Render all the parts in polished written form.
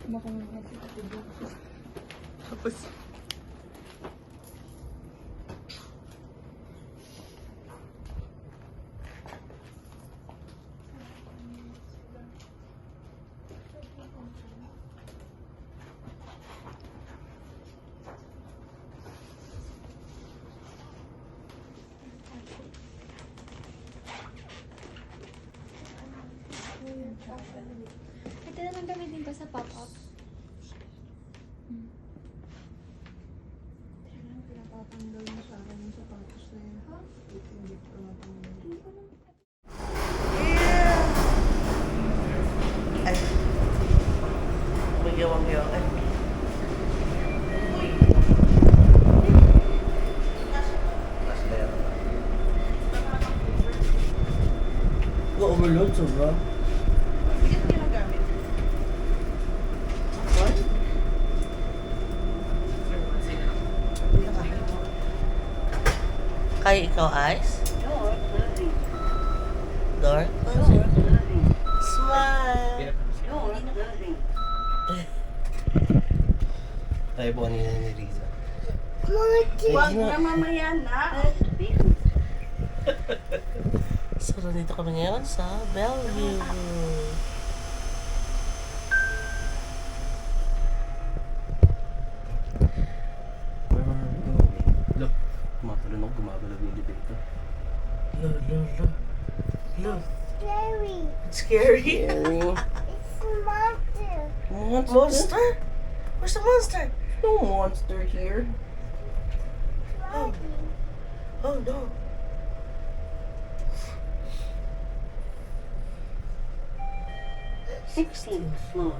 Tapos, Ito naman gamitin ko sa pop-up. Pinapatanggal mo sa akin yung sapatos na yun, ha? Hindi ko pinapatanggal. ay. Magyawang-yaw. Ay. Overload sobra. Bigat ginagamit. What? Kaya ikaw, Ice? Door? Smile! Tayo po kanina ni Riza. Huwag na mamaya na. So, nandito kami ngayon sa Bellevue. Where are we going? Look, tumatalon ako, gumagalaw yung elevator. Look, look, look. Look. Scary. It's scary. It's a monster. Monster? Where's the monster? No monster here. Oh. Oh, no. Floor.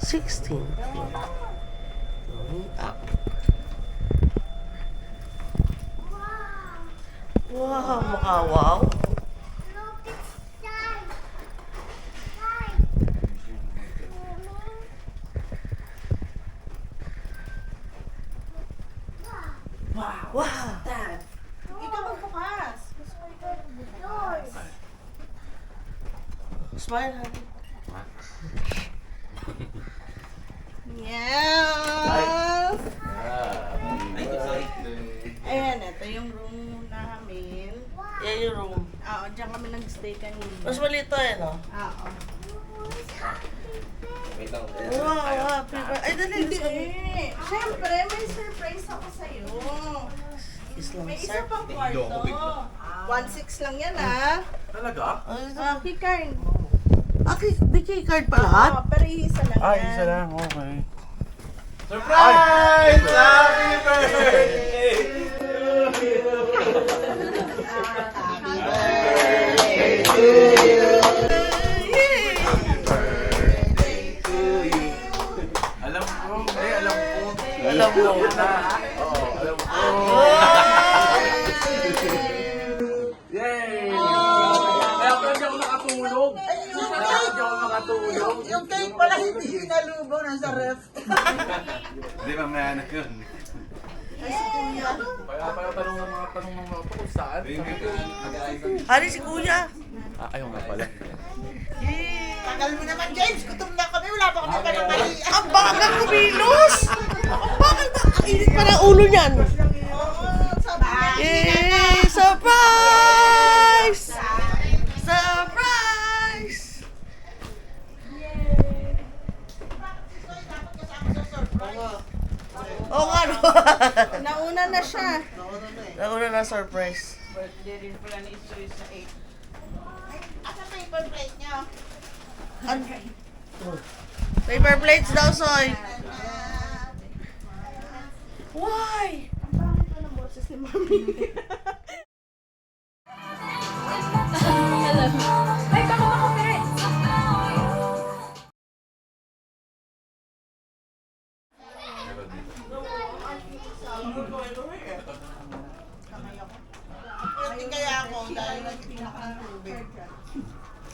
16. Going up. Wow, mukha wow. Look, it's side. Side. Wow. Dad, ikaw magbukas. Gusto ko ikaw magbukas. Smile, honey. Yes! Ayan, ito yung room namin. Yan yung room. Oo, dyan kami nag-stay kanina. Mas maliit to eh, no? Oo. Wow, happy birthday. Ay, dali. Hindi eh. Siyempre, may surprise ako sa'yo. Islam May sir. isa pang kwarto. 1.6 lang yan ah. Key card. Okay, di key card pa lahat? Oo, pero isa lang yan. Isa lang, okay. Surprise! Happy birthday! Alam ko, alam ko. Alam mo. Oo, alam ko. Yay! Kaya pala di ako nakatulog. Kaya di ako nakatulog. Yung cake pala hindi sinalubong, nasa ref. Di ba may anak yun? Kaya pala tanong ng mga to kung saan. Hari si kuya. Ayaw nga pala. Tagal mo naman, James. Gutom na kami. Wala pa kami panamali. Ang bagal kumilos! Ang bagal ba? Ang init pa ng ulo niyan. Yay! Surprise! Surprise! Oo nga, no? Nauna na siya. Nauna na surprise. Birthday rin pala ni Isoy sa 8. Asa paper plate niyo? Paper plates daw, Soy. Why? Ang pangit pa ng boses ni Mami. Ay, baka makapirit! Hindi kaya ako dahil nagpinak ng tubig.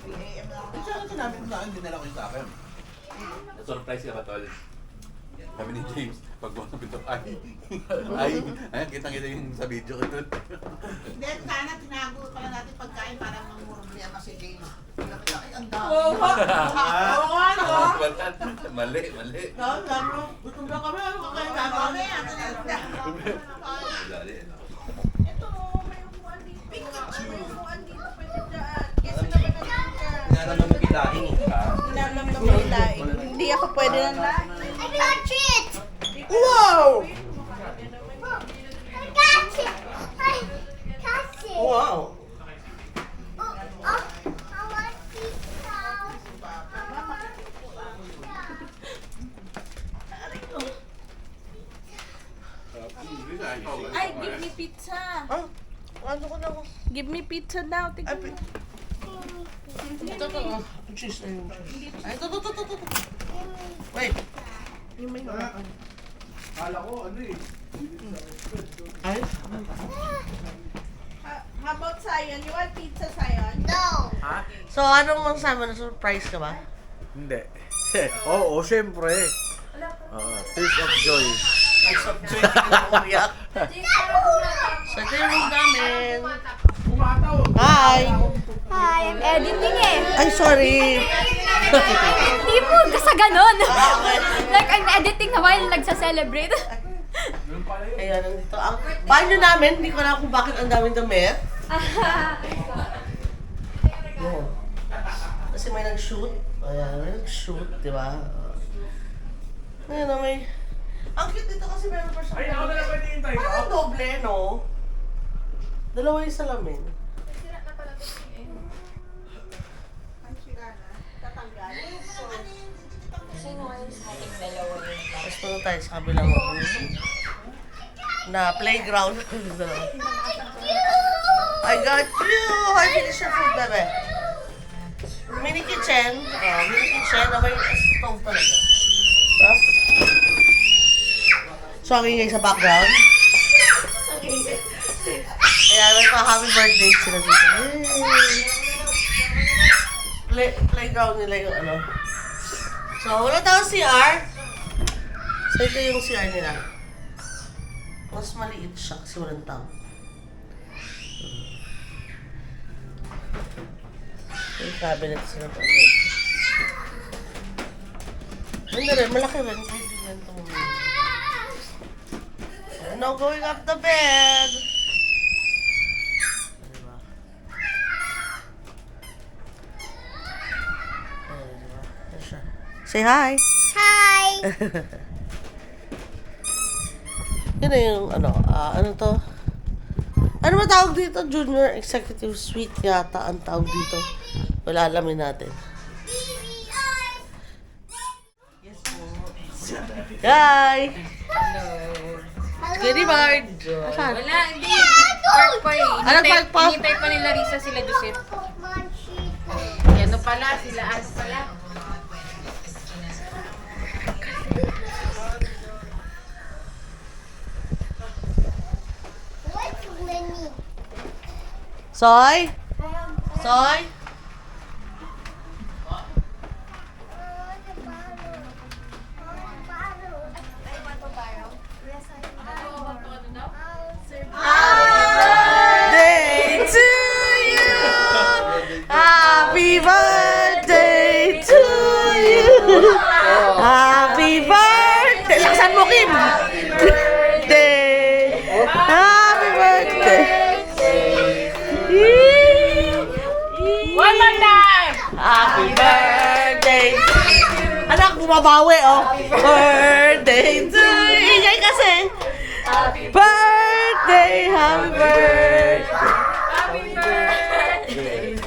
AM lang ako. Saan sinabi mo na akin, dinala ko yung sa akin? Surprise ka ba, Tol? Sabi ni James, pag buwan ng pinto, ay, kitang-kita yung sa video ko doon. Hindi, sana tinago pala natin pagkain para mamumroblema si James. Ay, ang dami. Oo nga, no? Mali. Gutom na kami. Ano kakain namin? Ito, may upuan dito. Pikachu. May upuan dito. Pwede dyan. Kasi naman ang Inaram naman bilahin eh. Inalam ng may laing. Hindi ako pwede ng laing. I got it! Wow! I got it! I got it! Wow! I want pizza. Ay, give me pizza. Ah, ano ko na ako? Give me pizza daw. Ay, Tignan mo. ito. Cheese. Ayun, cheese. Ay, ito. Wait. Yung may hawakan. Kala ko, ano eh. Ay, How about Sayon? You want pizza, Sayon? No! so anong masasabi mo? Na-surprise ka ba? Hindi. Oo, syempre. Tears of joy. Umiyak. Sa tinong namin. Umataw. Hi! Hi, I'm editing eh. Ay, sorry. Hindi po sa ganon. Like, I'm editing na while nagsa-celebrate. Ayan, nandito. Ang banyo namin, hindi ko alam kung bakit ang daming damit. Yan. Kasi may nag-shoot. Ayan, may nag-shoot, di ba? Ayan na may... Ang cute dito kasi meron pa siya. Ay, ako na lang pwede hintay ko. Parang doble, no? Dalawa yung salamin. Tapos punta tayo sa kabilang na playground. I got you! I finished your food, bebe. Mini kitchen. Mini kitchen na may stove talaga. Diba? So, ang ingay sa background. Ayan, may pa-happy birthday sila dito. Playground nila yung ano. So, wala tayong CR. So, ito yung CR nila. Mas maliit siya kasi walang tao. Yung cabinet sila pa. Hindi rin, malaki rin. Kaibigan ito mo. Now going up the bed. Diba? Diba? Ayan siya. Say hi! Hi! Yun na yung ano to? Ano ba tawag dito? Junior Executive Suite yata ang tawag dito. Wala alamin natin. Hi! Goodie Bard! Asan? Wala, hindi. Park pa eh. Anong park pa? Hinintay pa nila Risa sila Joseph. Ano pala, sila ano pala. What's Lenny? Soy? Soy? Birthday to you! Happy birthday to you! Happy birthday! Laksan mo, Kim! Birthday! Happy birthday! One more time! Happy birthday! Anak, bumabawi, oh! Birthday to you! Ingay kasi! Birthday! Happy birthday! Happy birthday!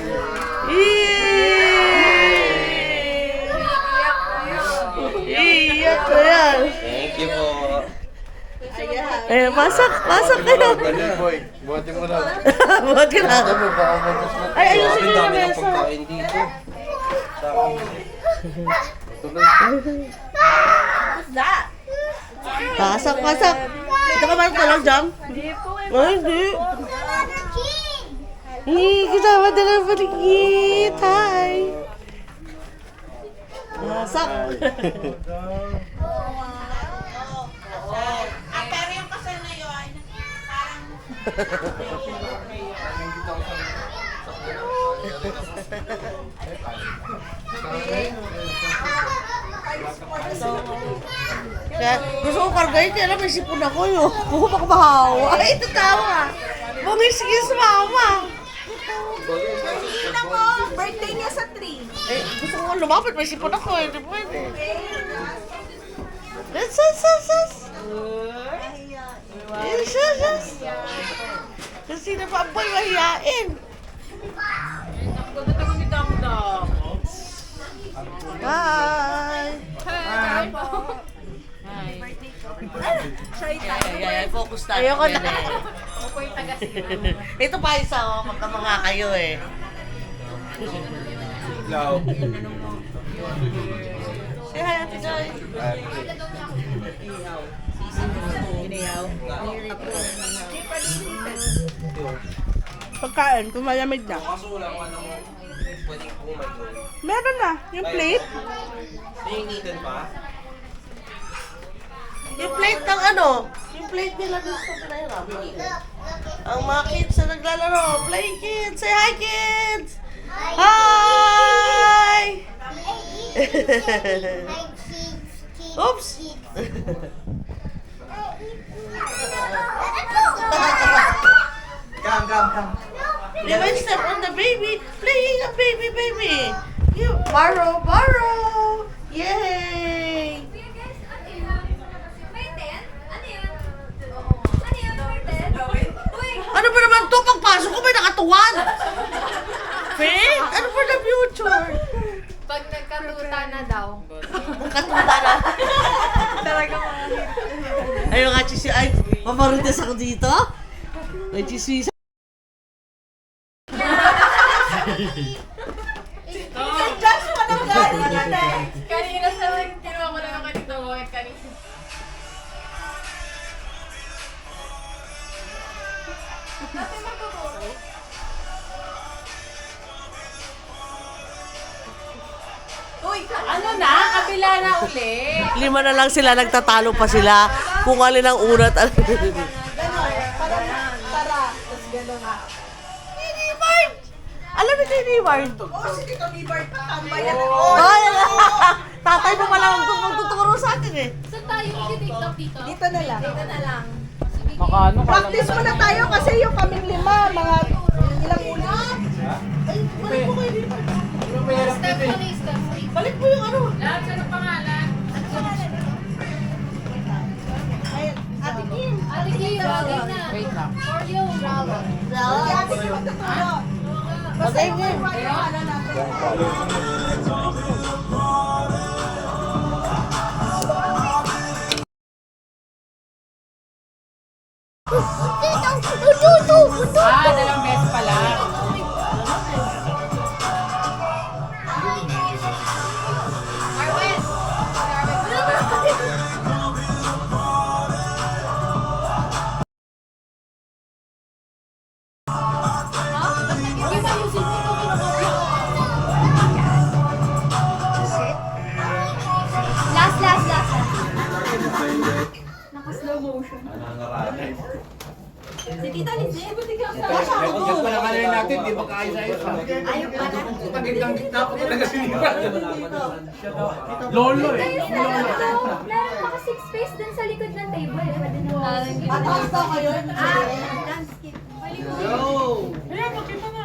Iyak ko yan! Thank you po. Eh, pasok kayo! Boy, buhatin mo na. Buhat ka na! Ay, ayusin nyo Ang yung dami ng mesa! pagkain dito. Pasok! Dito ka ba tulog, Jam? Ay, hindi! Kasama na lang paligid! Hi! Pasok! Kaya gusto ko kargayin, kaya lang may sipon ako yun. Kuha pa kumahawa. Ay, ito tama. Bungis-gis mama. Ina mo, birthday niya sa 3. Eh, gusto ko lumapit, may sipon ako eh. Hindi pwede. Let's, yes. Kasi na pa boy, mahihain. Nagdadago si Dam-Dam. Bye! Hi. Ay, focus tayo. Ayoko na. Ako yung taga-sila. Ito pa isa, oh. Magkamanga kayo eh. Ikaw. Say hi, Ate Joy. Pagkain, kung malamig na. Meron na, yung plate. Yung plate ng ano? Yung plate nila dun sa pinahirap. Ang mga kids na naglalaro. Play kids! Say hi kids! Hi! Oops! They might step on the baby, playing a baby. You borrow. Yay! Ano ba naman to? Pagpasok ko may nakatuwan! Faith? Ano ba na future? Pag nagkatuta na daw. Katuwa na. Ayun nga, chisi. Ay, mamarites ako dito. May chismis. Just mo ng galing na eh. Kanina sa kinuha ko na yung kanito mo. Kanina. Uy, Ano na? Kabila na uli. 5 na lang sila, nagtatalo pa sila. Kung alin ang unat. tara. Tapos gano'n nga. Nibard! Alam ni kay Nibard? Oo, si Tito Nibart pa. Tambayan Ay, tatay mo pala magtuturo sa atin eh. Saan tayo mag-tiktok dito? Dito na lang. Dito na lang. Makaano ka Practice muna tayo kasi yung kaming 5, mga ilang ulit. Ay, balik mo kay Nibard. Step ko na step. Balik mo yung ano. Lahat sa pangalan. Ayun, Ate Kim. Ate Kim, bagay na. Wait lang. For you, bravo. Si Ate Kim magtuturo. Basta yung ano natin. Dalawang beses pala. Arwen! Last. Naka-slow motion. Si Tita Lizzie, Yung pala kanina natin, di ba kaya sa'yo? ayaw pa na. Pagkitang gitna ko talaga sinipan. Lolo eh. Meron pa kasi space dun sa likod ng table. Pwede na Pataas daw kayo. landscape.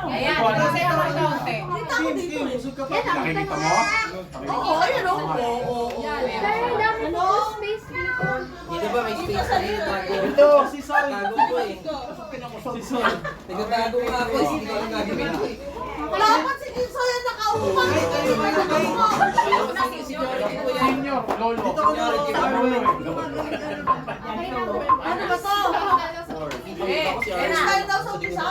Ayan, kasi ito ang kaunti. Nakikita mo? Oo, ayun o. Pero ang dami po space dito. Dito ba may space na rin? Ito, si Sol. Tago ko eh. Si Sol. Nagtatago nga ako eh. Hindi ko alam gagawin ko eh. Dapat si Kinso yan nakaupo. Senior, Lolo. Lolo eh. Ano ba to? Hairstyle daw sa umpisa?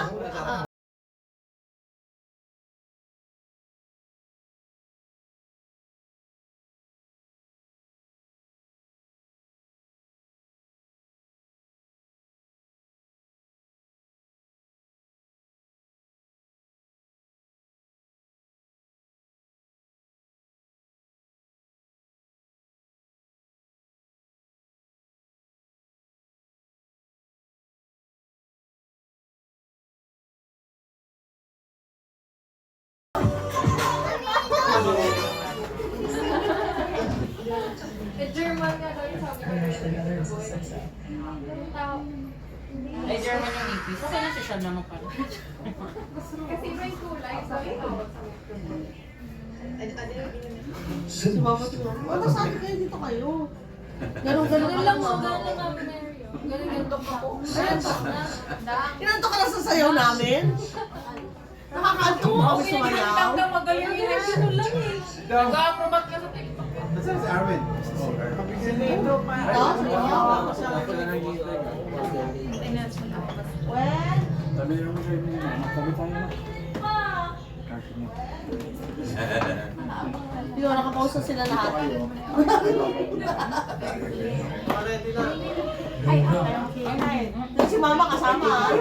Ay, German yung ipis. Okay na siya naman pala. Si Mama tingnan mo. Ano sabi kayo dito kayo? Ganun-ganun ka lang, Mama. Inanto ka na sa sayaw namin? Nakakaanto mo kami sumayaw. Magaling yun. Ito lang eh. Nag-acrobat ka sa TikTok. Nasaan si Arvin? Sabi niyo mo siya yung magkabit tayo na. Hindi ko nakapausa sila lahat. Si Mama kasama.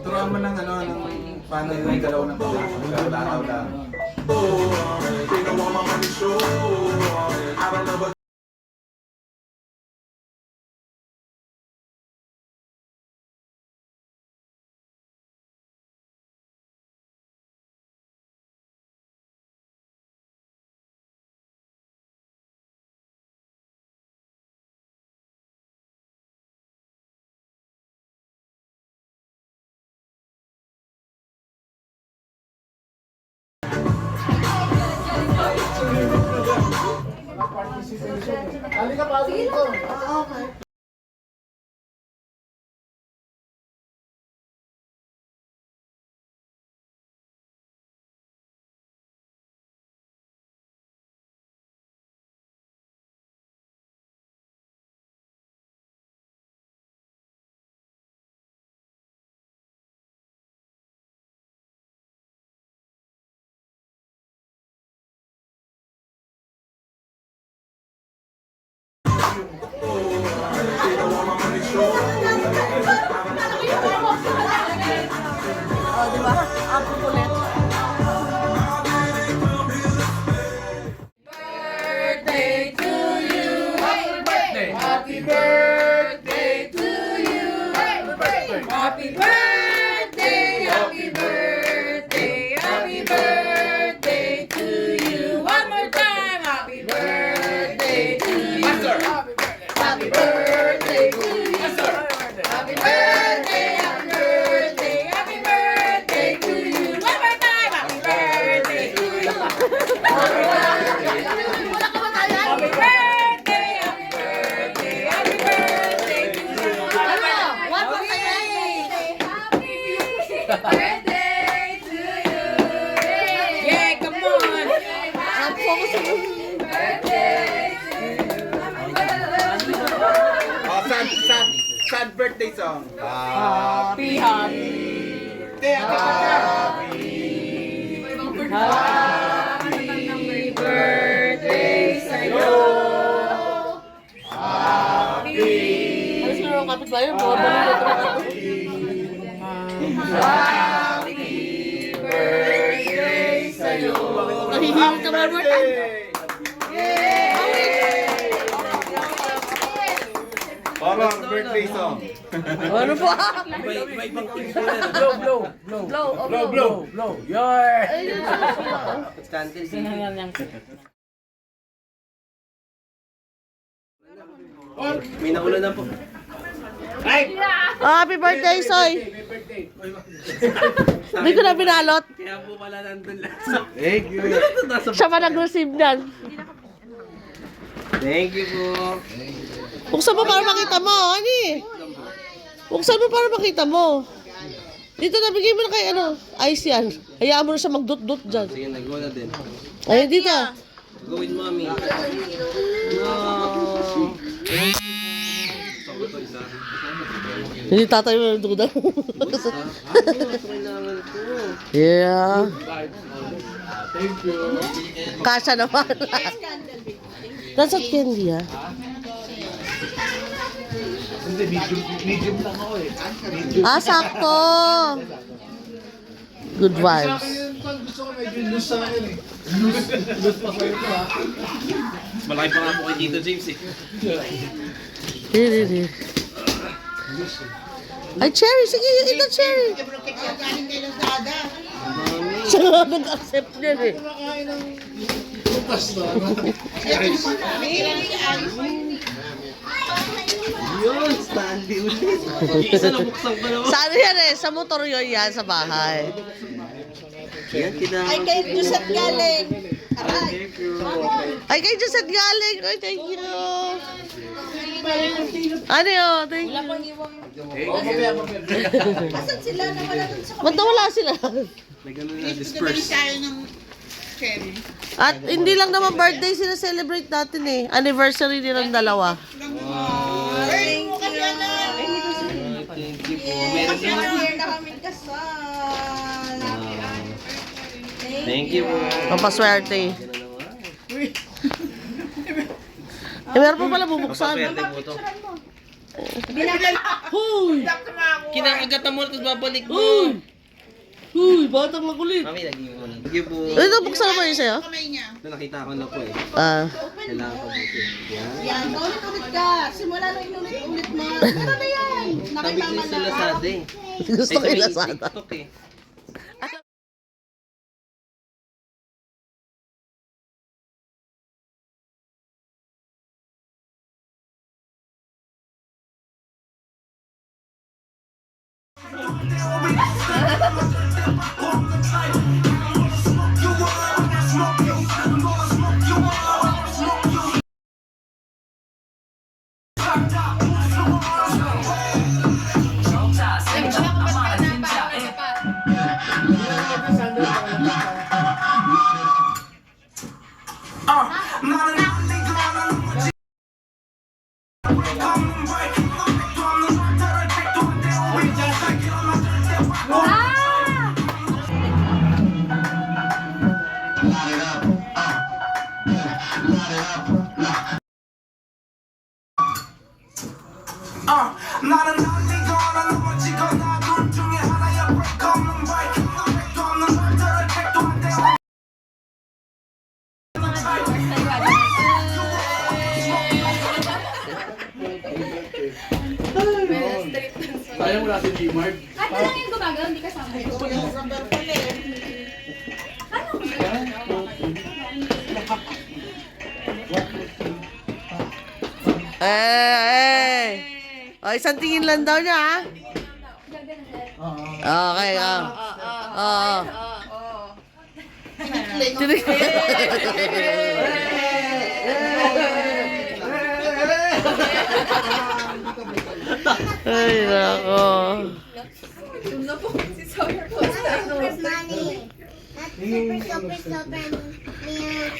Turuan mo ng ano, ng paano yung galaw ng pagkakas. Lakaw lang. Halika pa dito. Okay. Oh, di ba? Ang kukulit. Happy birthday to you. Happy birthday. Happy birthday. Happy birthday to you. One more time. Happy birthday to you. Happy birthday to you. Happy birthday. Happy birthday. Happy birthday to you. One more time. Happy birthday to you. Happy birthday. Happy birthday. Happy birthday to you. One more time. Birthday to you. Yeah, come on. Ang focus sa Birthday to you. Oh, sad birthday song. Happy, happy. Happy birthday sa'yo. Ano siguro ang kapitbahay? Happy birthday sa'yo. Nahihimik ka one more time. Horror birthday song. Ano po? May ibang tingin na. Blow. Your. Scandal. May nauna na po. Happy birthday, Soy! Hindi ko na binalot. Kaya po pala nandun lang. Thank you. Siya pa nag-receive niyan. Thank you po. Buksan mo para makita mo, ani. Buksan mo para makita mo. Dito nabigay mo na kay ano, ice yan. Hayaan mo na siya mag-dot-dot dyan. Sige, nag-go na din. Ayun dito. Go with mommy. No. Hindi tatay mo yung duda. Basta. Kailangan ko. Yeah. Thank you. Kasha naman. Nasa candy, ha? Hindi, medium lang ako eh. Ah, sakto. Good vibes. Gusto ko medyo loose sa akin eh. Loose pa sa'yo ito ha. Malaki pa nga po kay Tito James eh. Hindi. Ay, cherry. Sige, ito cherry. Mami. Siya nga nag-accept niyan eh. Kumakain ng Yun, Stanley ulit. Isa na buksan pa naman. Saan yan eh? Sa motor yun yan, sa bahay. Yan, Ay, kay Joseph galing. Aray. Ay, kay Josette galing. Ay, thank you. Ano yun? Thank you. Asan sila? Nawala dun sa Ba't nawala sila? May ganun na disperse. At hindi lang naman birthday sila celebrate natin eh. Anniversary din ng dalawa. Thank you. Thank you po. Meron Kasi naman. year na kaming kasal. Thank you po. Pampaswerte. Eh, meron pa pala bubuksan. Papaswerte po to. Kinakagatan mo na tapos babalik mo. Uy, batang makulit. Mami, lagi mo na. Thank you po. Ito, buksan na ba yun sa'yo? Ito nakita ko na po eh. Ah. Kailangan ko buti. Yan. Yan, ulit-ulit ka. Simula nung inulit-ulit mo. Meron na yan. Sabi ko Nakitama sa na. Lazada eh. Gusto ko Ay, yung sa Lazada. TikTok eh. 나는 날리거나 넘어지거나 둘 중에 하나야 break 없는 바이킹 break 없는 말들을 택도 안돼 Sayang wala si G-Mark. At lang yung gumagawa, hindi kasama. O, isang tingin lang daw niya, ha? Okay, Oo. Ay, nako.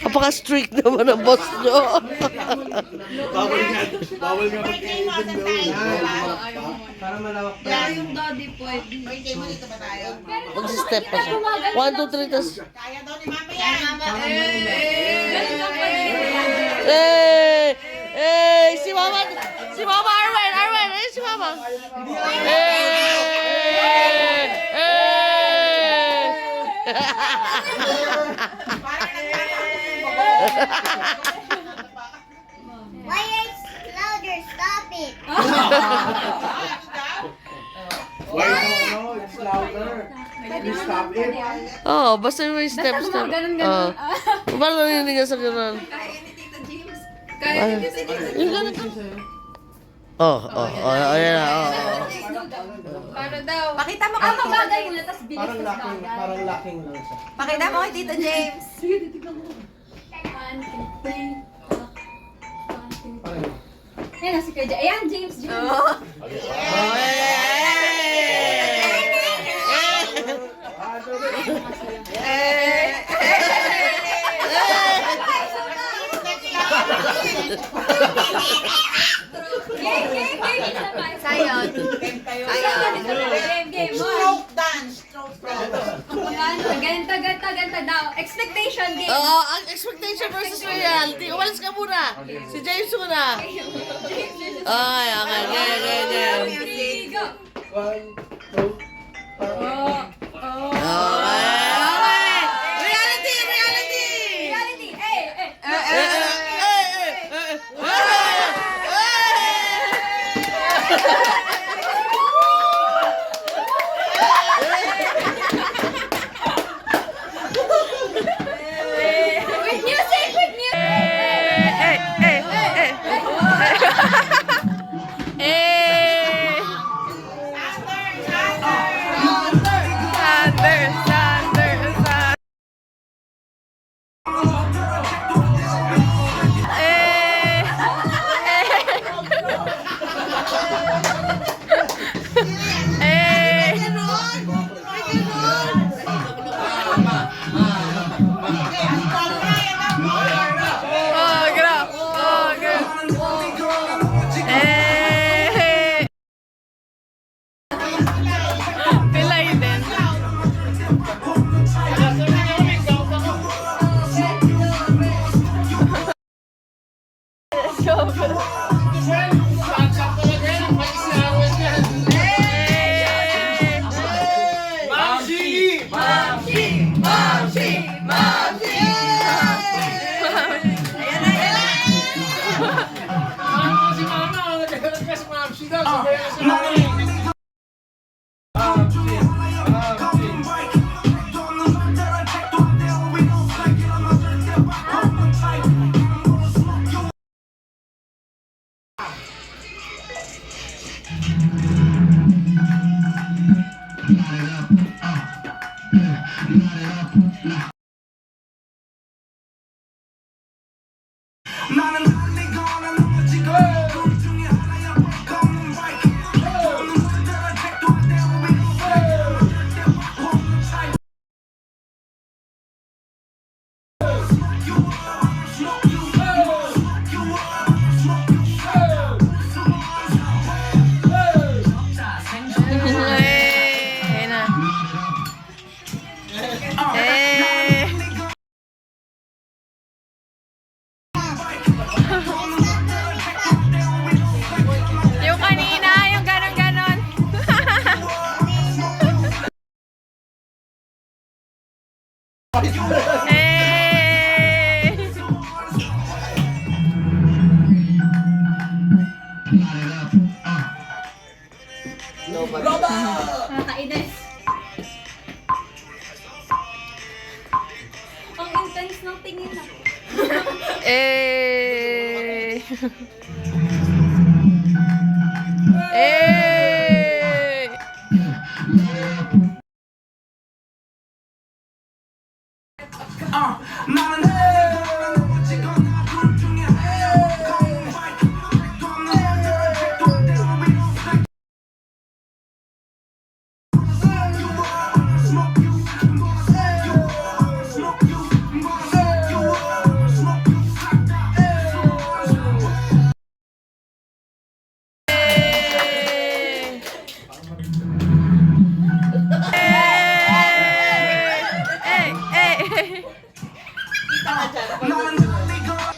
Napaka-strict naman ang boss nyo. Bawal nga mag-iibig daw. Para malawak pa. Yung daddy pwede. Birthday mo dito ba tayo? Mag-step pa siya. 1, 2, 3, tas... Kaya daw ni mama yan. Ganun lang pwede. Eh! Eh! Si Mama! Si Mama Arwen! Arwen! Eh, si Mama! Eh! Why is louder? Stop it. Why no? It's louder. Please stop it. Oh, basta may step. Ganun. Paano naninigas sa gano'n? Kaya ni Tita James. Yung gano'n. Ayan na. Para daw. Pakita mo kay Ang bagay muna, tapos bilis Parang tas locking, bagay. parang locking lang siya. Pakita mo kay Tita James. 1, 2, 3. Parang Ayan na si Kuya James. Ayan, James. Game. Sayon. Game. Stroke dance. Stroke dance. Ganta daw. Expectation game. Oo, ang expectation versus reality. Umalis ka muna. Si James muna. Ay, okay. Game. Go. 1, 2, Okay. Reality. Reality. With music. 나는 달리거나 넘어지고 둘 중에 하나야 break 없는 bike 없는 말들은 택도 안 되고 we don't fake it I'm 절대 back 없는 type Smoke you up, smoke you up, smoke you up, smoke you up Yung kanina, yung ganon-ganon. Hey! Nakakainis. Ang intense ng tingin na. Eh. Eh. 나는 달리거나 넘어지거나 둘 중에 하나야 break 없는 bike 택도 없는 말들은 택도 안 되고 we don't fake Smoke you up, smoke you, I'm gonna smoke you up, smoke you, I'm gonna smoke you up, smoke you like that. 나는 달리거나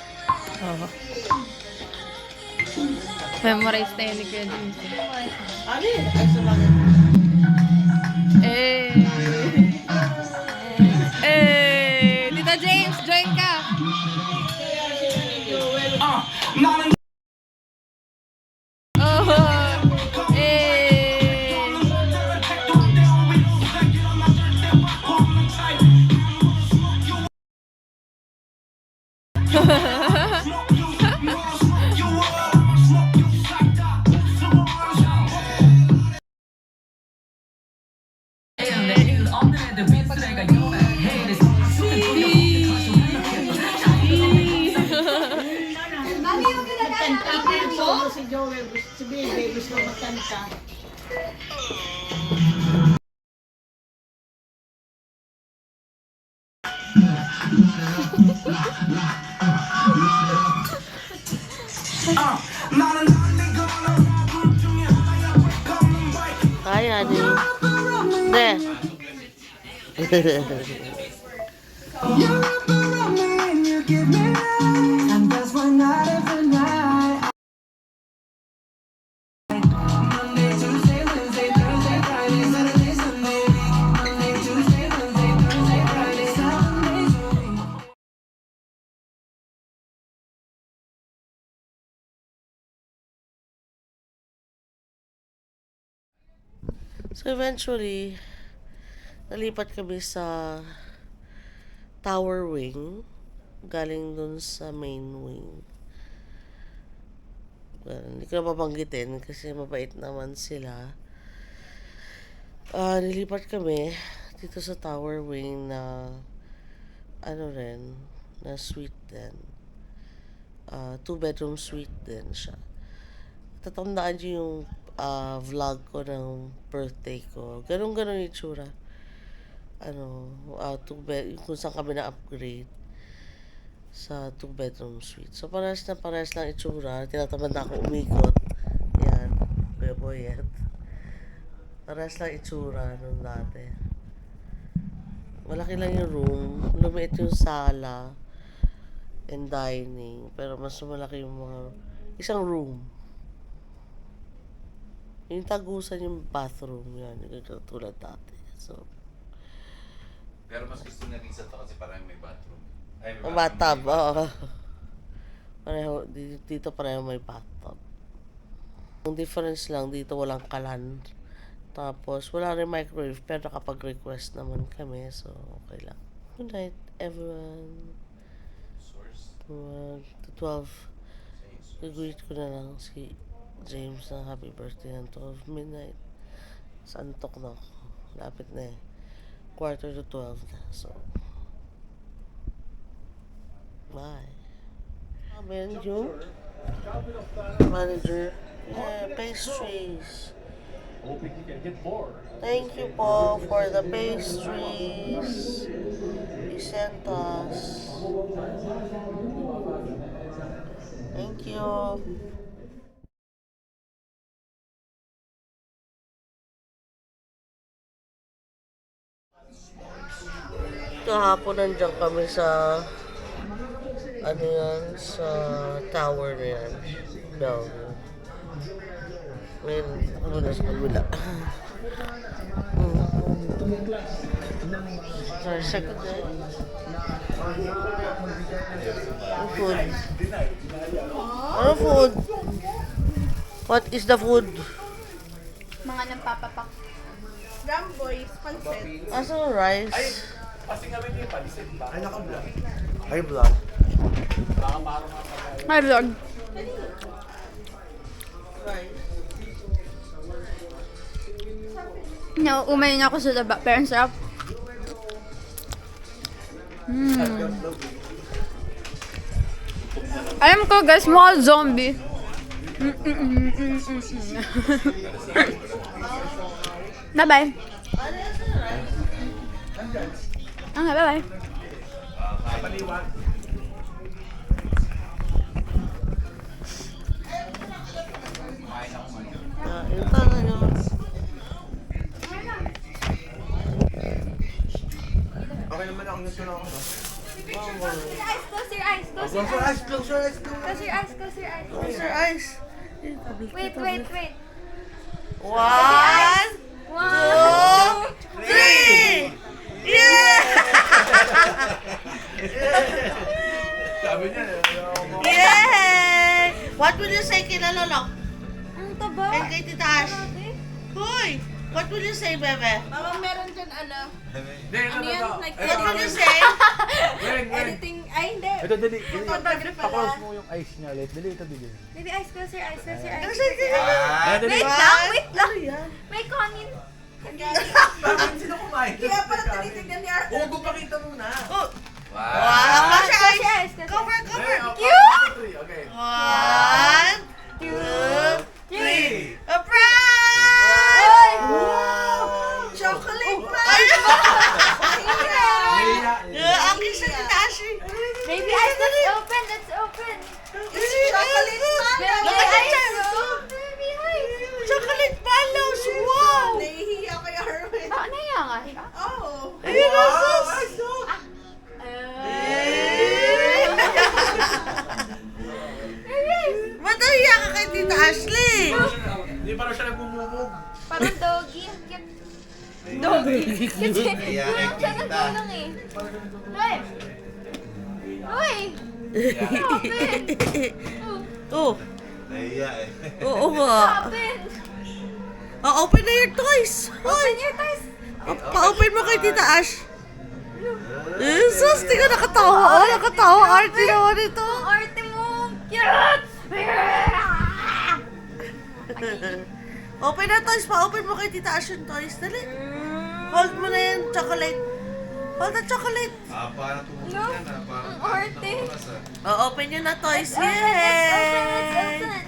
Memorize na yun ni Kuya James. Ano yun? Ay, sumagot. Eh. Eh. Tita James, join ka. 나는 Oh. Eh. 택도 안 되고 we don't fake it I'm 절대 back 없는 type Smoke you, I'm gonna smoke you up, smoke you like that. Si Joel, si Baby, gusto magkanta. 나는 달리거나 둘 중에 하나야 break 없는 bike Kaya, di. Hindi. You're up around me and you give me life and that's why night after night Monday, Tuesday, Wednesday, Thursday, Friday, Saturday, Sunday Monday, Tuesday, Wednesday, Thursday, Friday, 7 days a week So eventually, nalipat kami sa tower wing. Galing dun sa main wing. Well, hindi ko na babanggitin kasi mabait naman sila. Nilipat kami dito sa tower wing na ano rin, na suite din. 2-bedroom suite din siya. Tatandaan niyo yung vlog ko ng birthday ko. Ganun-ganun yung itsura. Kung saan kami na-upgrade sa 2-bedroom suite. So, parehas lang itsura. Tinatamad na ako umikot. Yan. Kuya Boyet. Parehas lang itsura nung dati. Malaki lang yung room. Lumiit yung sala and dining. Pero mas malaki yung mga isang room. Yung tagusan yung bathroom yan. Yung tulad dati. So, Pero mas gusto na Lisa to kasi parang may bathroom. Ay, may ang bathtub, may oo. Pareho, dito pareho may bathtub. Ang difference lang dito walang kalan. Tapos wala rin microwave pero nakapag-request naman kami so okay lang. Good night everyone. To 12. I-greet ko na lang si James na happy birthday ng 12 midnight. Santok na ako. Lapit na eh. 11:45 na. So, bye. Manager. Yeah, pastries. Thank you po for the pastries. You sent us. Thank you. Kahapon nandiyan kami sa ano yan, sa tower na yan. Bellevue. Ngayon, ano na sa kabila. Sorry, second day. Ano food? Ano food? What is the food? Mga nampapapak. Gamboys, pancit. Asa rice? Kasi kami niyo palisin ba? Ay, naka-vlog. Ay, vlog. Hi, vlog. Nauumay na ako sa laba, pero ang sarap. Alam ko guys, mga zombie. Bye-bye. Okay, bye-bye. Yung tanga nyo. Okay naman ako, gusto na ako. Close your eyes, close your eyes. Close your eyes, close your eyes, Close your eyes, close your eyes. Close your eyes. Wait, wait, wait. 1, 2, 3! Yeah! Sabi niya, Yay! What will you say kay Lolo? Ang taba. And kay Tita Ash? Hoy! What will you say, bebe? Mama, meron dyan ano? Hindi, Ano yan? Like What will you say? editing. Ay, hindi. Ito, dali. Photography Pa-close pala. mo yung eyes niya ulit. Dali, ito, dali. Baby eyes, close your eyes, close your eyes. Kasi kaya Dali. Wait lang, wait lang. Ano yan? May Conin. bakit sino kumain? Kaya pala tinitignan ni Arthur. Oo, pakita mo na. Oh! Wow. Wow! Close your Close your eyes! eyes, close your Cover, eyes. cover! Cute! Okay. 1, 2, 3! A prank! Oy! Chocolate pa! Ay! Naiya. Ang isa ni Tashi! Baby eyes, let's open, let's open. Chocolate pa! Baby eyes, baby eyes. Chocolate ballows! Wow! Nahihiya kay Arwin. Baka naiya nga siya. Oo. Ayun ang sus! Ba't nahiya ka kay Tita Ashley? Hindi pa rin siya nagmumubog. Parang doggy. Ang cute. Doggy. Kasi tulong siya ng tulong eh. Uy! Uy! Open! Oh, Naiya eh. oo nga. Open! Open na your toys! Hoy! Open your toys! Pa-open mo kay Tita Ash. Sus, di ka nakatawa. Oh, nakatawa. Arty naman ito. Ang arte mo! Cute! Open na toys. Pa-open mo kay Tita Ash yung toys. Dali. Hold mo na yung chocolate. Hold the chocolate. Para tumutok No? yan ah. Para Ang arte! Open nyo na toys. Let's open! Let's Yay! open!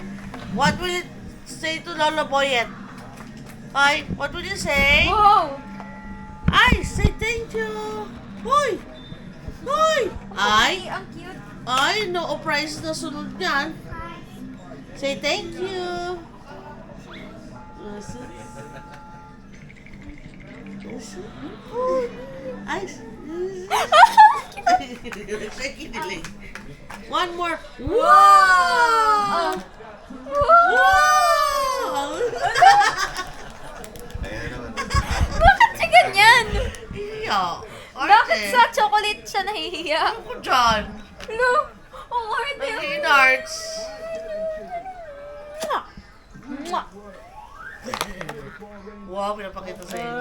What will you say to Lolo Boyet? Hi, what will you say? Wow! Ay, say thank you. Hoy! Hoy! Ay! Ang cute! Ay, no prize na sunod niyan. Say thank you. Ay. One more. Wow! Wow! Ayan naman. Bakit siya ganyan? Iya. Bakit sa chocolate siya nahihiya? Ako dyan. No? Ang arte! Naging arts. Mwah! Wow, pinapakita sa iyo.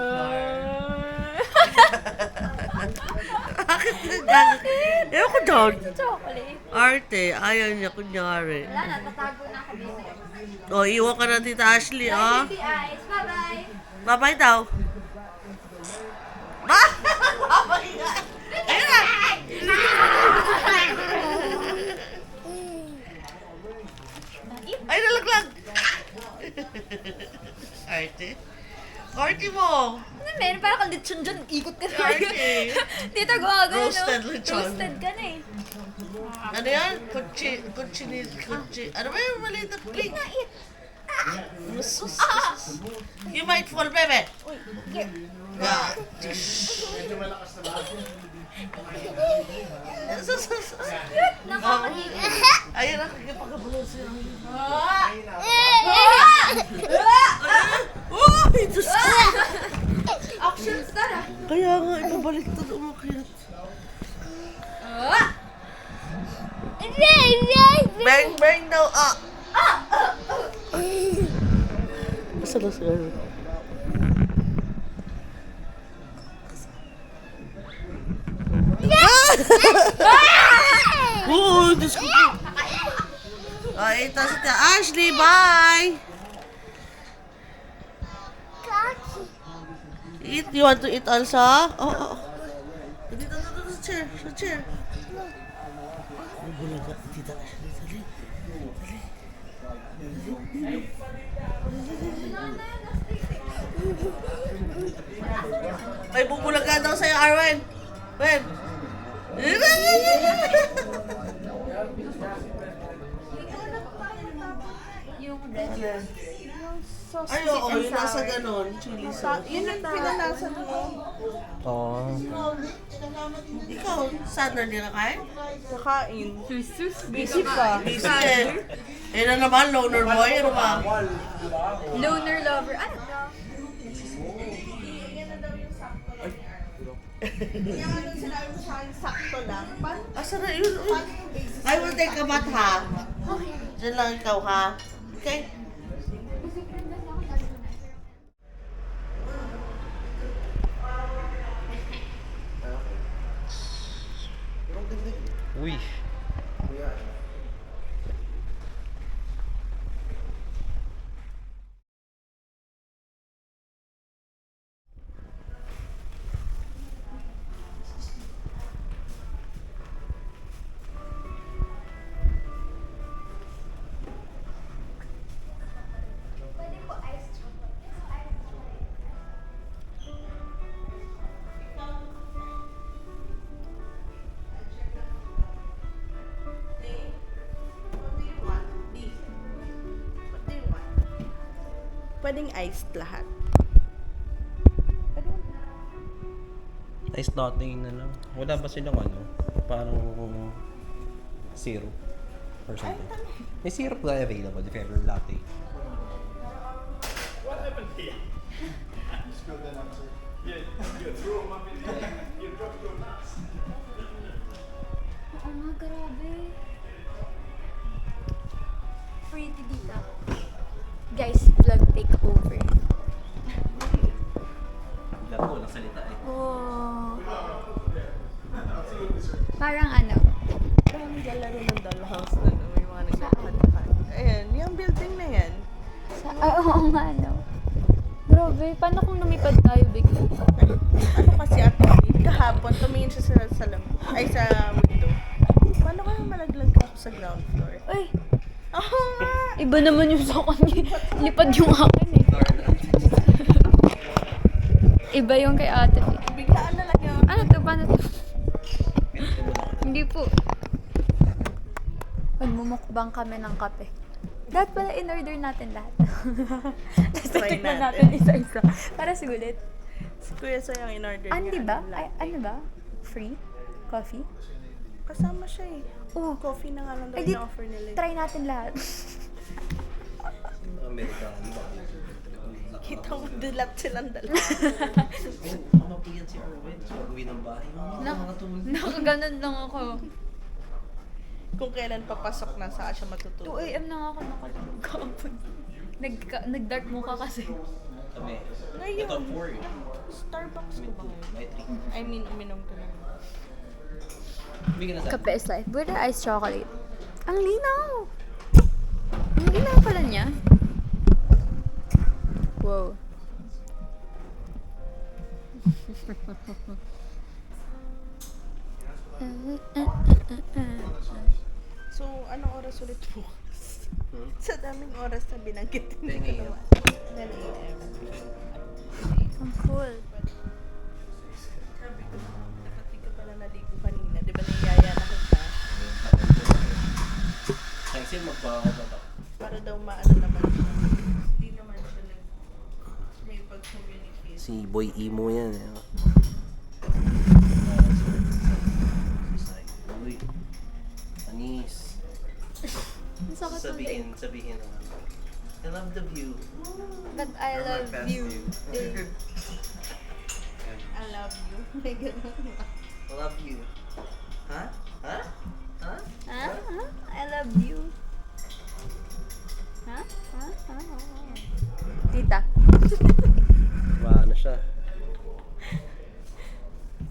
Bakit nagagalit? Ewan ko doon. Chocolate. Arte, ayaw niya kunyari. Wala na, tatago na ako dito. O, iwan ka na Tita Ashley, oh. Baby eyes, bye-bye. Bye-bye daw. Bye-bye nga. Ayun na. Ay, nalaglag. Arte. Arte mo. Ano meron? Parang kang lechon dyan, ikot ka na. Arte. Dito gawa Roasted lechon. Roasted ka na eh. Ano yan? Kutsi. Ano ba yung maliit na cake? You might fall, bebe. Yeah. Ayun na, kagipagabulo siya. Oh, Diyos ko! Action star ah. Kaya nga, ibabalik ito umakit. Bang, bang daw, ah! Asa na siya? Oo, Diyos ko po. Ay, ito si Tia Ashley, bye! Eat, you want to eat also? Oo. Dito, sa chair, sa chair. Ay, bulaga, Tita Ashley, dali. Ay, bubulaga daw sa'yo, Arwen. Wen. Yung red. Ay, oo, yung nasa ganon, chili sauce. Yun ang pinanasan mo. Oo. Ikaw, saan na nila kain? Nakain. Busy pa. Busy eh. Eh na naman, loner boy, ano ba? Loner lover. Ano to? Yung ano sinabi mo sa akin, sakto lang. Paano Asa na yun? yung basis? I will take a bath, ha? Diyan lang ikaw, ha? Okay? Uy. Pwedeng iced lahat. Ice latte na lang. Wala ba silang ano? Parang syrup or something? May syrup na available if ever latte. Oo nga, grabe. Pretty dito. Guys, vlog take over. Wala po, nagsalita eh. Oh. Parang ano? Parang naglalaro ng dollhouse na may mga naglalakad-lakad. Ayan, yung building na yan. Oo nga, no? Grabe, paano kung lumipad tayo bigla? Ano kasi ate, kahapon tumingin siya sa salamin. Ay, sa window. Paano kaya malaglag ako sa ground floor? Uy, Oo nga! iba naman yung sa kanya. Lipad yung akin eh. Iba yung kay ate. Biglaan na lang yung... Ano to? Paano to? Hindi po. Magmumukbang kami ng kape. Dapat pala in-order natin lahat. Tapos Try titikman natin. natin isa-isa. Para sulit. Si Kuya Soy ang in-order Ano, niya. di ba? ano, Ay, latte. ano ba? Free? Coffee? Kasama siya eh. Oh, Coffee na nga lang daw ay di, na-offer nila. try natin lahat. Amerikano ba? Kita mo, dilat silang dalawa. Mamapiyan si Arwen. So, uwi ng bahay. Nakaganon lang ako. Kung kailan papasok na, saan siya 2 matutulog. AM na nga ako nakatulog kahapon. Nag-dark mo ka kasi. Kami. Ngayon. Ito, 4 eh. Starbucks ko ba ngayon? Ay, 3. I mean, uminom ka lang. Bigyan na sa Kape is life. Buddha iced chocolate. Ang linaw! Ang linaw pala niya. Wow. So, anong oras ulit bukas? Sa daming oras na binanggit 10 a.m. 10 a.m. Ang cool. Sabi ko, dapat di ka pala naligo kanina. Di ba nangyaya na kita? Kasi magbawa ba ito? Para daw maano naman siya. Hindi naman siya may pag-communicate. Si Boy Emo yan eh. Uy, anis. Ang sakit ng Sabihin I love the view. But I love you. I love you. May ganun. I love you. Ha? Ha? Ha? Ha? Ha? I love you. Ha? Ha? Ha? Tita. Ano siya?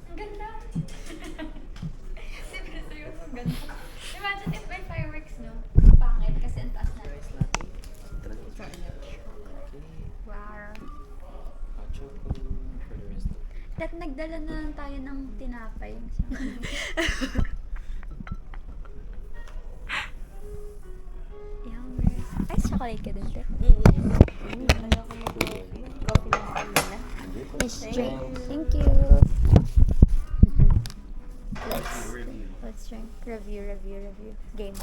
Ang ganda. Siyempre seryoso, ang ganda. Imagine if may fireworks, no? Pangit kasi ang taas na. Wow. Nagdala na lang tayo ng tinapay. Yummers. Ice chocolate ka din, te. Kaya ko mag-coffee. Coffee na kanina. Let's drink. Thank you. Let's drink. Review. Game.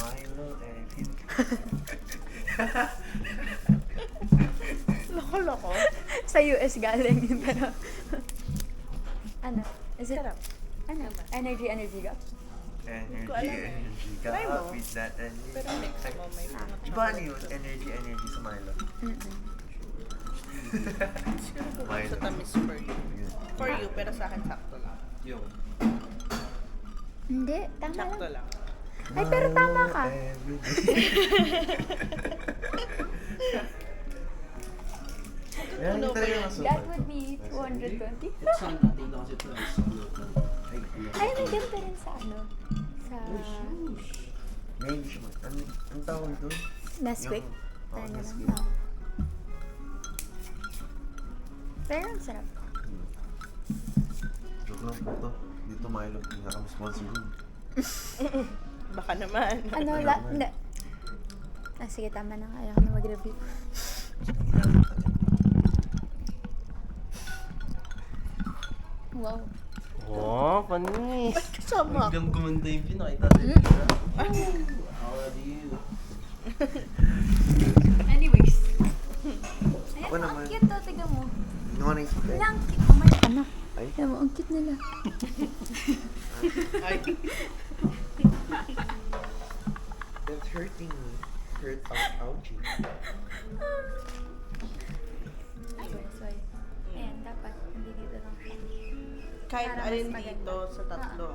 Loko-loko. Sa US galing yun, pero... ano? Is it... Sarap. Ano? Energy ka? Hindi ko alam eh. Try mo. Pero mix mo may Iba ano yun? Energy sa Milo. siguro ko sa tamis for you. For you, pero sa akin sakto lang. Yung. Hindi, tama Sakto lang. lang. Ay, pero tama ka. Yan yung talaga masukal. That would be 220. Saan natin na kasi ito? Ay, may ganito rin sa ano? Sa... Ngayon siya. Ang tawag doon? Nesquik. Yung- Ano Nesquik. lang. Pero ang sarap. Joke lang po to. Dito Milo, pinaka-sponsor yun. Baka naman. Ano, hindi. Ah, sige, tama na. Ayaw ko na mag-review. Wow. Oh, panis. Kasama ako. Biglang gumanda yung view. Nakita din. How are you? Anyways. Ayan, Ako naman. ang cute to. Tignan mo. Hindi ko na-isip eh. Wala, ang cute. Oh my anak. Ay. Tignan mo, ang cute nila. Ay, That's hurting me. Hurt ouchie. Anyways, why? Ayan, dapat. Hindi dito lang. kahit Para alin mas maganda. dito sa tatlo.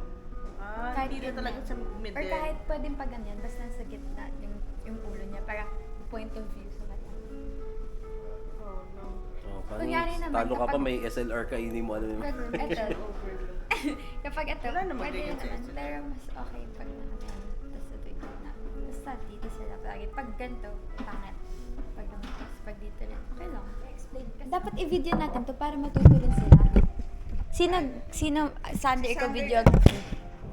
Ah, Kahit hindi na ganyan. talaga sa middle. Or kahit pwedeng pa ganyan, basta nasa gitna yung ulo niya para point of view sa kanya. Oh, no. Oh, Kunyari panis. naman, Talo ka pa, kapag- may SLR ka, hindi mo alam yung... Kapag ito, Wala namang pwede ganyan sa naman. SLR. Pero mas okay pag nakaganon. Tapos ito yung gitna. Basta dito sila palagi. Pag ganito, pangit. Pag lumakas, pag dito rin. Okay lang. Explain. Dapat i-video natin to para matuto rin sila. Sino, Sander, ikaw videographer.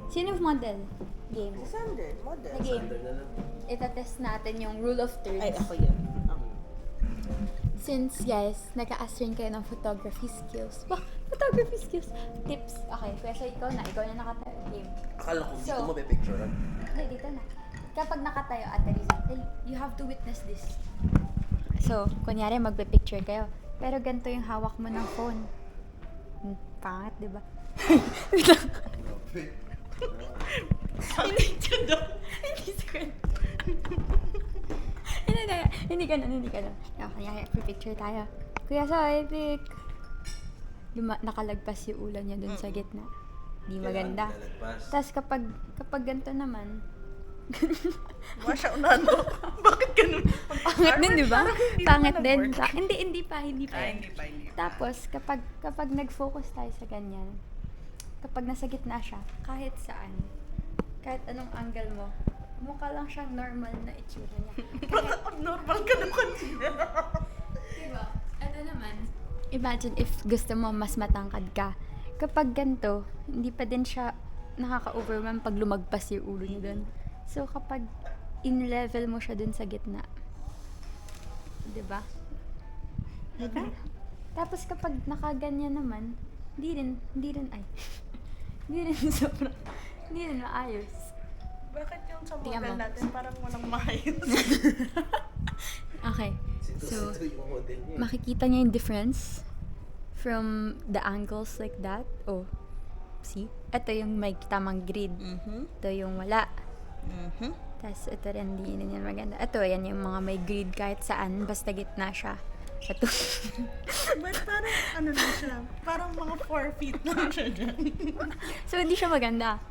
Sino model? Game. Sander, model. Na game. Itatest natin yung rule of thirds. Ay, ako yan. Ako. Since guys, nag-a-ask rin kayo ng photography skills. Bah, photography skills. Tips. Okay, kuya, so ikaw na nakatayo. Game. Akala ko dito So- mo may picture. Hindi, dito na. Kapag nakatayo, Ate Rizal, you have to witness this. So, kunyari, magbe-picture kayo. Pero ganito yung hawak mo ng phone. Pangit, di ba? Hindi Hindi ganun. Kunyari, picture tayo. Kuya, Soy, pic. Nakalagpas yung ulo niya dun sa gitna. Di maganda. Tapos kapag ganito naman, Mukha siya unando. Bakit ganun? Pangit din, di ba? Hindi Pangit naman din. nag-work. Hindi pa. Hindi pa. Tapos, kapag nag-focus tayo sa ganyan, kapag nasa gitna siya, kahit saan, kahit anong angle mo, mukha lang siyang normal na itsura niya. Bakit abnormal ka na kanina? Diba? Ito naman, imagine if gusto mo mas matangkad ka. Kapag ganito, hindi pa din siya nakaka-overwhelm pag lumagpas yung ulo niya dun. So, kapag in-level mo siya dun sa gitna, diba? Diba? Tapos kapag nakaganyan naman, hindi rin maayos. Bakit yung sa Tingnan model mo. natin parang walang maayos? Okay. So, makikita niya yung difference from the angles like that. Oh, see? Ito yung may tamang grid. Ito yung wala. Tapos ito rin, hindi na yan maganda. Ito, yan yung mga may grid kahit saan, basta gitna siya. Ito. But parang ano lang siya, parang mga 4 feet lang siya dyan. So, hindi siya maganda.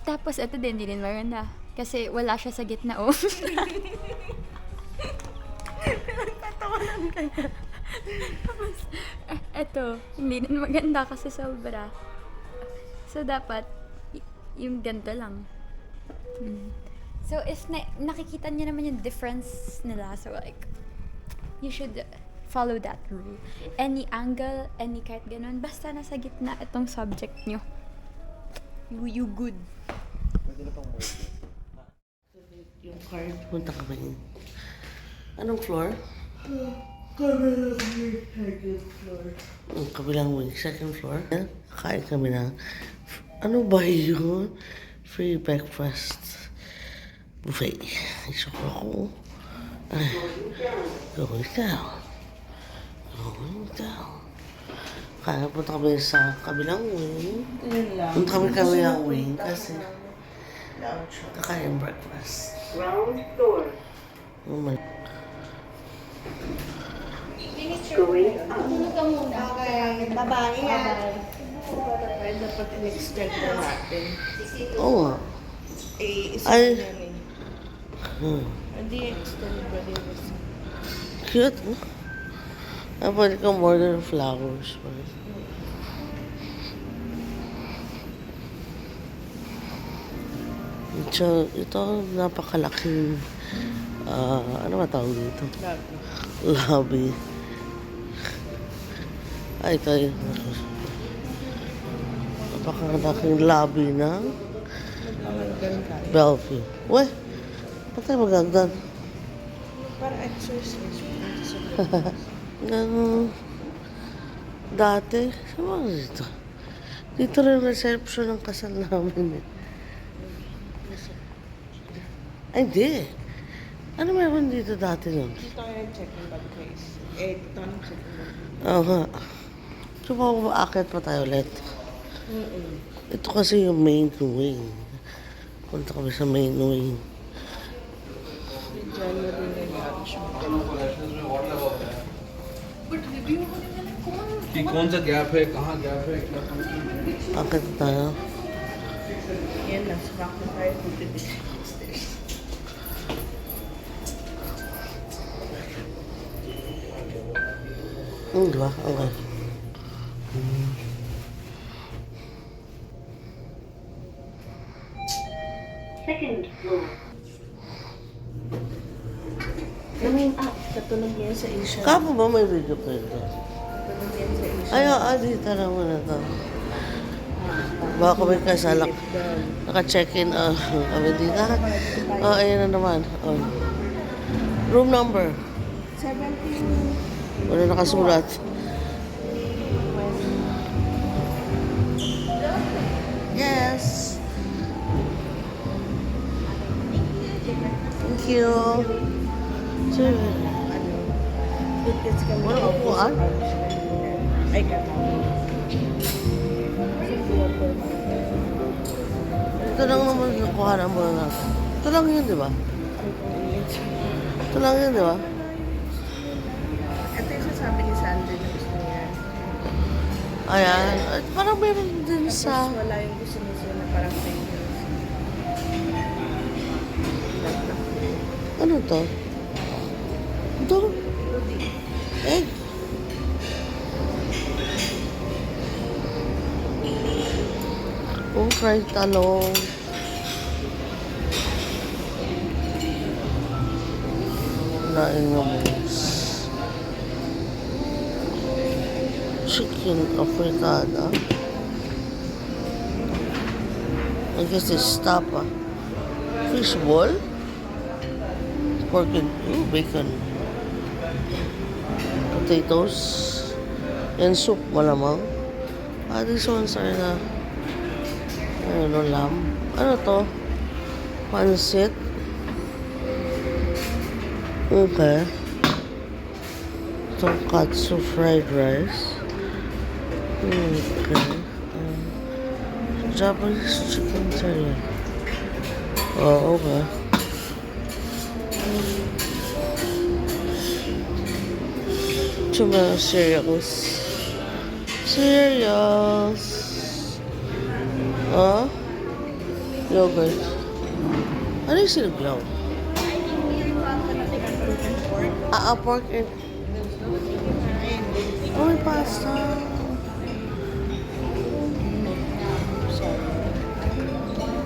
Tapos ito din, hindi rin maganda. Kasi wala siya sa gitna, oh. Tatawanan kaya. Tapos, ito, hindi rin maganda kasi sobra. So, dapat, yung ganito lang. So, if nakikita niyo naman yung difference nila, so like, you should follow that rule. Any angle, any kahit ganun, basta nasa gitna itong subject nyo. You good. Yung card, punta kami. Anong floor? Kabilang wing, second floor. Kain kami ng, ano ba yun? Free breakfast buffet. Isok ako. Ay, going down. Kaya punta kami sa kabilang wing. Punta kami kabilang wing kasi kakain breakfast. Ground floor. Oh my. Going up. Dapat in-extend na natin. Oo nga. Isip Ay. na yan eh. Hindi extend ba din? Cute, no? Pwede kang order flowers. So, ito, napakalaking, ano ba tawag dito? Lobby. Ay, ito yun. Napakalaking lobby ng Bellevue. Weh, ba't tayo magagdan? Para exercise. Dati, saan ba dito? Dito rin reception ng kasal namin eh. Ay, hindi. Ano meron dito dati nun? Dito kayo check-in bag case. Ito ang check-in bag. Oo nga. So, maakit pa tayo ulit. Ito kasi yung main wing. Punta kami sa main wing. Diyan na rin yung lunch. कि कौन सा गैप है कहाँ गैप है क्या Akit tayo. Yan na, smack na tayo dito. Diba? Okay. Second floor. Coming up. Katulog yan sa Asia. Kapo ba may video pa ito? Katulog yan sa Asia. Ay, dito na muna to. Baka kami kasalak. Naka-check-in kami dito. Ayan na naman. Room number. 17. Wala nakasulat. Yes. Thank you. Sir, Good gets kami. walang upuan? Ay, gano'n. Ito lang naman nakuha na muna natin. Ito lang yun, di ba? Ito lang yun, di ba? Ito yung sasabi ni Sandra na gusto niya. Ayan. At parang meron din sa... Tapos wala yung gusto niya na parang famous. Ano to? Ito? Egg. Fried talong. Laing moves. Chicken afritada. I guess it's tapa. Fish ball. Pork and bacon. Potatoes. And soup malamang. These ones are the ano, lamb. Ano to? Pancit. Okay. Tonkatsu fried rice. Okay. Japanese chicken teriyaki. Oh, okay. Some cereals. Cereals. Yogurt. Ano yung sinuglaw? Pork and... Oh, may pasta.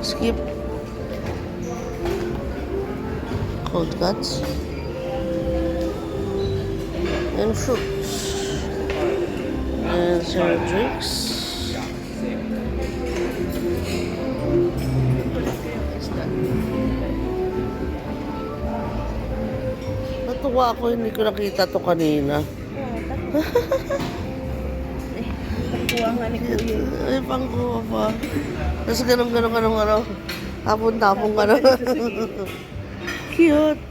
Skip. Cold cuts. And fruits. And some drinks. Natuwa ako, hindi ko nakita to kanina. Kuha nga ni Kuya. Ay, pangkuha pa. Tapos ganun. Tapon-tapon gano'n. Cute.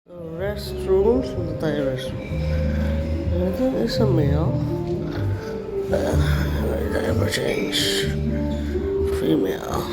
So, restrooms. Punta tayo restroom. Ito is a male. Diaper change. Female.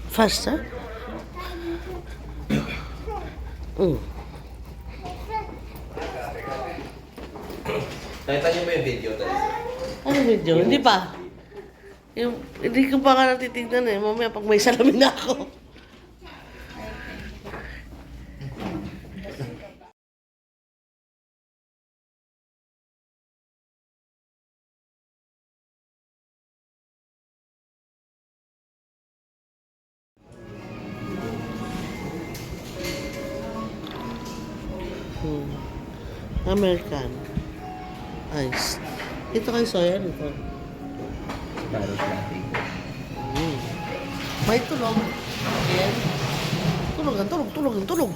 Faster? Nakita niyo ba yung video tayo? Ano video? Hindi pa. Hindi ko pa nga natitignan eh. Mamaya pag may salamin na ako. American. Ice. Ito kay soya nito. Spanish latte. May tulog. Ayan. Tulog.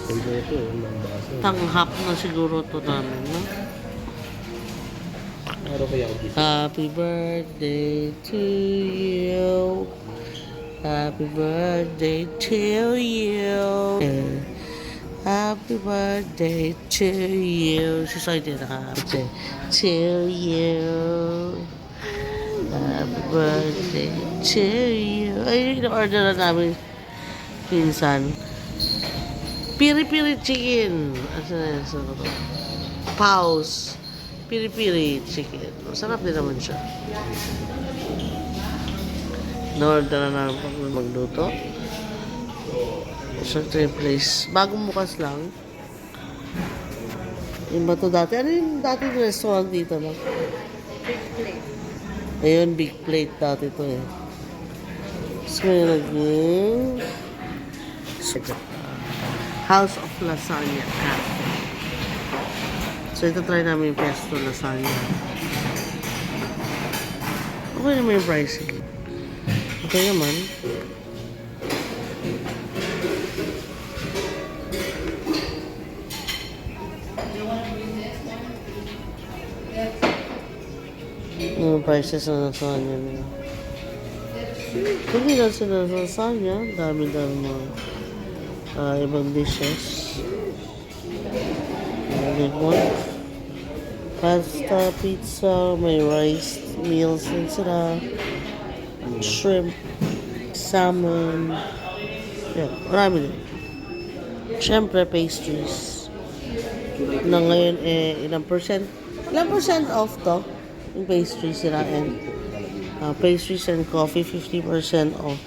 Pwede ito, mga baso. Tanghap na siguro to namin, no? Araw kaya ako dito. Happy birthday to you. Happy birthday to you. Happy birthday to you. Susoy din na happy birthday to you. Happy birthday to you. Ay, in-order na namin pinsan. Piri-piri chicken. Ano to? Paus. Piri-piri chicken. Masarap din naman siya. Na-order na namin pag magluto. So, ito yung place. Bagong bukas lang. Yung ba ito dati? Ano yung dati yung restaurant dito, no? Big plate. Ayun, big plate dati ito eh. So, may naging... House of Lasagna Cafe. So, ito try namin yung pesto lasagna. Okay naman yung pricing. Okay naman. Yung prices na lasagna nila. Hindi lang sila lasagna. Dami-dami mga Ibang dishes. Big one. Pasta, pizza, may rice meals din sila. Shrimp, salmon. Yan, marami din. Siyempre, pastries. Na ngayon, ilang percent off to? Yung pastries sila and pastries and coffee, 50% off.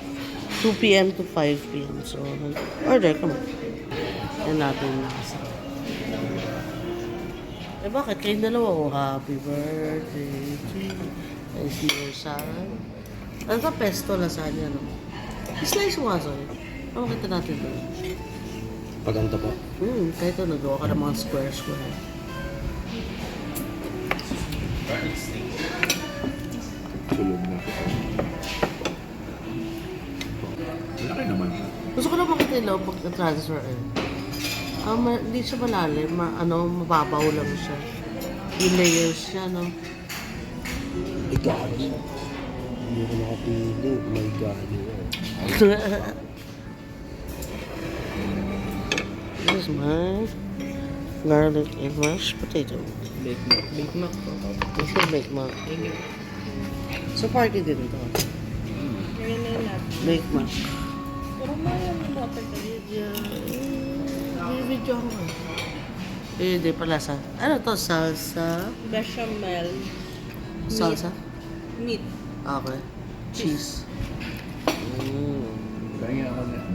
2 p.m. to 5 p.m. So, order, come on. Yan natin nasa. Bakit? Kayong dalawa, oh, happy birthday to you. I see your son. Ano ka? Pesto lasagna, no? Slice mo nga, sorry. Makita natin ito. Paganda po. Kaya ito, nagawa ka ng mga square-square. Tulog na. Laki naman siya. Gusto ko na makita yung loob pagka-transfer eh. Hindi siya malalim, mababaw lang siya. Yung layers siya, no? My God. Hindi ko nakapili. My God. This is my garlic and mashed potato. Bake Mac. Bake Mac po. This is baked mac. So party din ito. Ngayon na yun natin. Baked mac. Pero may water ka. Video ako eh. Di pala sa... Ano to? Salsa? Bechamel. Salsa? Meat. Okay. Cheese. Kaya ako na.